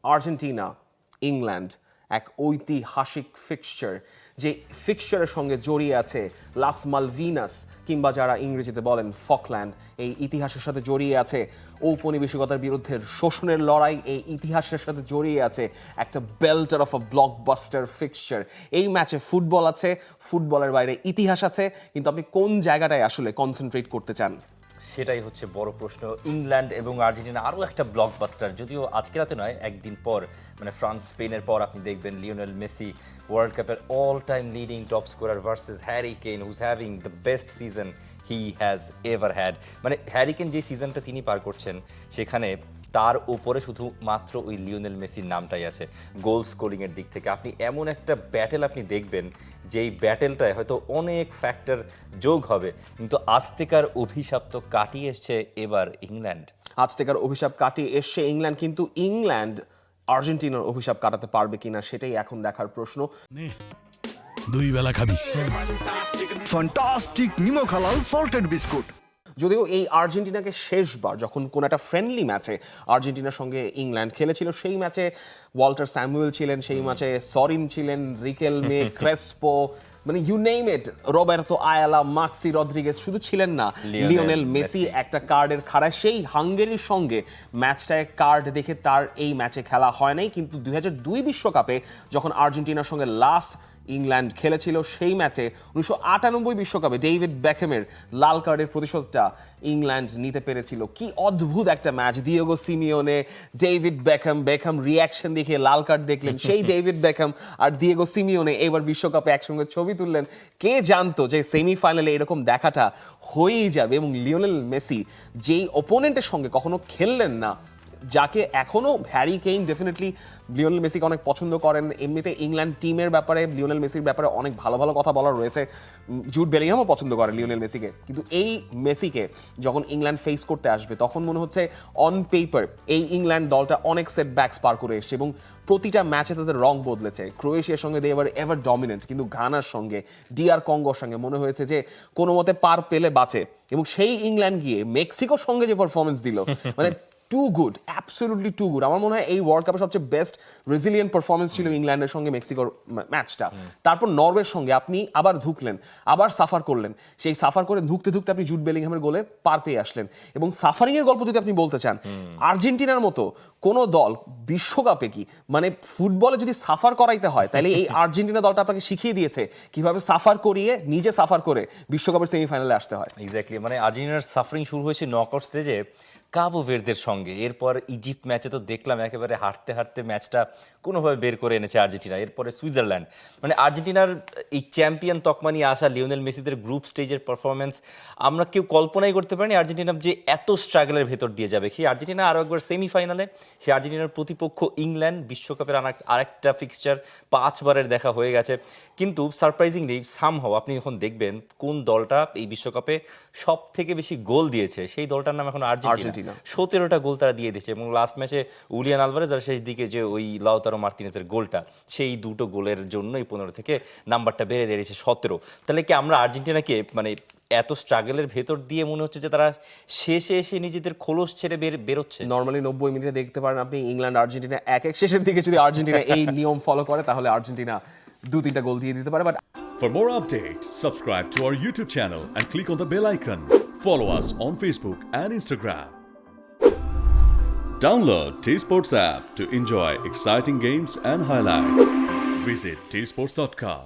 Argentina England এক ঐতিহাসিক fixture, যে ফিক্সচারের সঙ্গে জড়িয়ে আছে লাস মালভিনাস, কিংবা যারা ইংরেজিতে বলেন ফকল্যান্ড। এই ইতিহাসের সাথে জড়িয়ে আছে ঔপনিবেশিকতার বিরুদ্ধে শোষণের লড়াই, এই ইতিহাসের সাথে জড়িয়ে আছে একটা বেল্টার অফ আ ব্লকবাস্টার ফিক্সচার। এই ম্যাচে ফুটবল আছে, ফুটবলের বাইরে ইতিহাস আছে, কিন্তু আপনি কোন জায়গাটায় আসলে কনসেন্ট্রেট করতে চান? সেটাই হচ্ছে বড় প্রশ্ন। ইংল্যান্ড এবং আর্জেন্টিনা আরও একটা ব্লকবাস্টার, যদিও আজকে রাতে নয়, একদিন পর, মানে ফ্রান্স স্পেনের পর আপনি দেখবেন লিওনেল মেসি ওয়ার্ল্ড কাপের all time leading top scorer versus Harry Kane, who's having the best season he has ever had. মানে হ্যারি কেইন যে সিজনটা তিনি পার করছেন, সেখানে তার উপরে শুধুমাত্র ওই লিওনেল মেসির নামটাই আছে গোল স্কোরিংয়ের দিক থেকে। আপনি এমন একটা ব্যাটেল আপনি দেখবেন, যেই ব্যাটেলটায় হয়তো অনেক ফ্যাক্টর যোগ হবে, কিন্তু আজতেকার অভিশাপ তো কাটিয়ে এসছে এবার ইংল্যান্ড। আজতেকার অভিশাপ কাটিয়ে এসছে ইংল্যান্ড, কিন্তু ইংল্যান্ড আর্জেন্টিনার অভিশাপ কাটাতে পারবে কিনা সেটাই এখন দেখার প্রশ্ন। দুই বেলা খাবি ফ্যান্টাস্টিক নিমো খালাল সল্টেড বিস্কুট। যদিও এই আর্জেন্টিনাকে শেষবার যখন কোন একটা ফ্রেন্ডলি ম্যাচে আর্জেন্টিনার সঙ্গে ইংল্যান্ড খেলেছিল, সেই ম্যাচে ওয়াল্টার স্যামুয়েল ছিলেন, সেই ম্যাচে সরিন ছিলেন, রিকেলমে, ক্রেসপো, মানে you name it, Roberto Ayala, Maxi Rodriguez, শুধু ছিলেন না লিওনেল মেসি একটা কার্ডের খাড়ায়। সেই হাঙ্গেরির সঙ্গে ম্যাচটায় কার্ড দেখে তার এই ম্যাচে খেলা হয় নাই, কিন্তু 2002 বিশ্বকাপে যখন আর্জেন্টিনার সঙ্গে লাস্ট ইংল্যান্ড খেলেছিল, সেই ম্যাচে 1998 বিশ্বকাপে ডেভিড বেকহ্যামের লাল কার্ডের প্রতিশোধটা ইংল্যান্ড নিতে পেরেছিল। কি অদ্ভুত একটা match! Diego Simeone, David Beckham reaction দেখে লাল কার্ড দেখলেন, সেই ডেভিড বেকহ্যাম আর দিয়েগো সিমিওনে এবার বিশ্বকাপে একসঙ্গে ছবি তুললেন। কে জানতো যে সেমিফাইনালে এরকম দেখাটা হয়েই যাবে। এবং লিওনেল মেসি যেই ওপোনেন্টের সঙ্গে কখনো খেললেন না, যাকে এখনো হ্যারি কেইন ডেফিনেটলি লিওনেল মেসিকে অনেক পছন্দ করেন। এমনিতে ইংল্যান্ড টিমের ব্যাপারে লিওনেল মেসির ব্যাপারে অনেক ভালো ভালো কথা বলার রয়েছে। জুড বেলিংহামও পছন্দ করেন লিওনেল মেসিকে, কিন্তু এই মেসিকে যখন ইংল্যান্ড ফেস করতে আসবে, তখন মনে হচ্ছে অন পেপার এই ইংল্যান্ড দলটা অনেক সেটব্যাকস পার করে এসছে এবং প্রতিটা ম্যাচে তাদের রং বদলেছে। ক্রোয়েশিয়ার সঙ্গে দে এভার ডমিনেন্ট, কিন্তু ঘানার সঙ্গে, ডিআর কঙ্গোর সঙ্গে মনে হয়েছে যে কোনো মতে পার পেলে বাঁচে। এবং সেই ইংল্যান্ড গিয়ে মেক্সিকোর সঙ্গে যে পারফরমেন্স দিল, মানে too good, absolutely too good. আমার মনে হয় এই ওয়ার্ল্ড কাপের সবচেয়ে বেস্ট রেজিলিয়েন্ট পারফরমেন্স ছিল ইংল্যান্ডের সঙ্গে মেক্সিকোর ম্যাচটা। তারপর নরওয়ের সঙ্গে আপনি আবার ঢুকলেন, আবার সাফার করলেন, সেই সাফার করে ঢুকতে ঢুকতে আপনি জুড বেলিংহামের গোলে পার পেয়ে আসলেন। এবং সাফারিং এর গল্প যদি আপনি বলতে চান, আর্জেন্টিনার মতো কোনো দল বিশ্বকাপে, কি মানে ফুটবলে যদি সাফার করাইতে হয়, তাহলে এই আর্জেন্টিনা দলটা আপনাকে শিখিয়ে দিয়েছে কিভাবে সাফার করিয়ে নিজে সাফার করে বিশ্বকাপের সেমিফাইনালে আসতে হয়। এক্স্যাক্টলি, মানে আর্জেন্টিনার সাফারিং শুরু হয়েছে নকআউট স্টেজে কাবো ভের্দের সঙ্গে। এরপর ইজিপ্ট ম্যাচে তো দেখলাম একেবারে হাঁটতে হাঁটতে ম্যাচটা কোনোভাবে বের করে এনেছে আর্জেন্টিনা। এরপরে সুইজারল্যান্ড, মানে আর্জেন্টিনার এই চ্যাম্পিয়ন তকমা নিয়ে আসা লিওনেল মেসিদের গ্রুপ স্টেজের পারফরমেন্স আমরা কেউ কল্পনাই করতে পারিনি আর্জেন্টিনা যে এত স্ট্রাগলের ভেতর দিয়ে যাবে। সেই আর্জেন্টিনা আরও একবার সেমিফাইনালে, সেই আর্জেন্টিনার প্রতিপক্ষ ইংল্যান্ড, বিশ্বকাপের আরেকটা ফিক্সচার 5 বারের দেখা হয়ে গেছে। কিন্তু সারপ্রাইজিংলি সামহাও আপনি যখন দেখবেন কোন দলটা এই বিশ্বকাপে সব থেকে বেশি গোল দিয়েছে, সেই দলটার নাম এখন আর্জেন্টিনা। 17টা গোল তারা দিয়ে দিয়েছে। এবং লাস্ট ম্যাচে উলিয়ান আলভারেজ আর শেষ দিকে যে ওই লাউতারো মার্তিনেজের গোলটা, সেই দুটো গোলের জন্যই 15 থেকে নাম্বারটা বেড়ে দাঁড়িয়েছে 17। তাহলে কি আমরা আর্জেন্টিনাকে, মানে এত স্ট্রাগলের ভেতর দিয়ে মনে হচ্ছে যে তারা শেষে এসে নিজেদের খোলস ছেড়ে বেরোচ্ছে? নর্মালি 90 মিনিটে দেখতে পারেন আপনি ইংল্যান্ড আর্জেন্টিনা এক শেষের দিকে যদি আর্জেন্টিনা এই নিয়ম ফলো করে, তাহলে আর্জেন্টিনা 2-3টা গোল দিয়ে দিতে পারে। But For more updates, subscribe to our YouTube channel and click on the bell icon. Follow us on Facebook and Instagram. Download T-Sports app to enjoy exciting games and highlights. Visit tsports.com.